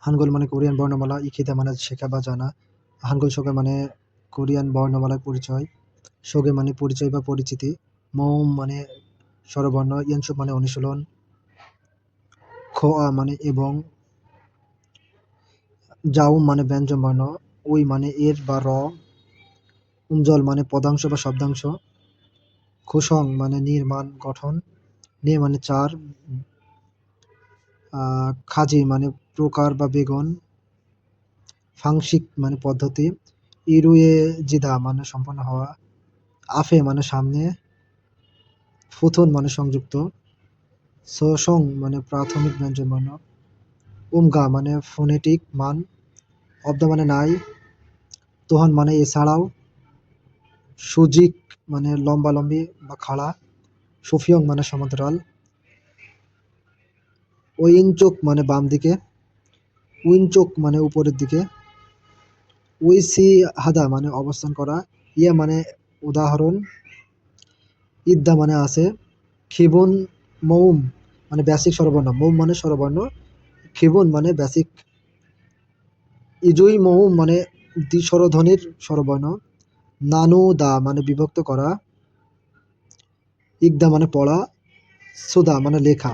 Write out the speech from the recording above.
হানগল মানে কোরিয়ান বর্ণমালা, ইকিতা মানে শেখা বা জানা, হানগল শোগে মানে কোরিয়ান বর্ণমালার পরিচয়, শোগে মানে পরিচয় বা পরিচিতি, মৌম মানে স্বরবর্ণ, ইয়েনসুক মানে অনুশীলন, খোয়া মানে এবং, জাউম মানে ব্যঞ্জনবর্ণ, উই মানে এর বা র, উমজল মানে পদাংশ বা শব্দাংশ, খুসং মানে নির্মাণ গঠন, নে মানে চার, খাজি মানে প্রকার বা বেগুন, ফাংশিক মানে পদ্ধতি, ইরুয়ে জিদা মানে সম্পন্ন হওয়া, আফে মানে সামনে, ফুথুন মানে সংযুক্ত, সোসং মানে প্রাথমিক ব্যঞ্জনবর্ণ, উমগা মানে ফোনেটিক মান, অব্দ মানে নাই, তোহন মানে এছাড়াও, সুজিক মানে লম্বালম্বি বা খাড়া, সুফিয়ং মানে সমান্তরাল, ওইনচোক মানে বাম দিকে, উইনচোক মানে উপরের দিকে, উইসি হাদা মানে অবস্থান করা, ইয়া মানে উদাহরণ, ইদ্দা মানে আছে, খিবুন মৌম মানে বেসিক স্বরবর্ণ, মৌম মানে স্বরবর্ণ, খিবুন মানে বেসিক, ইজুই মৌম মানে দ্বিস্বরধ্বনির স্বরবর্ণ, নানু দা মানে বিভক্ত করা, ইগদা মানে পড়া, সুদা মানে লেখা।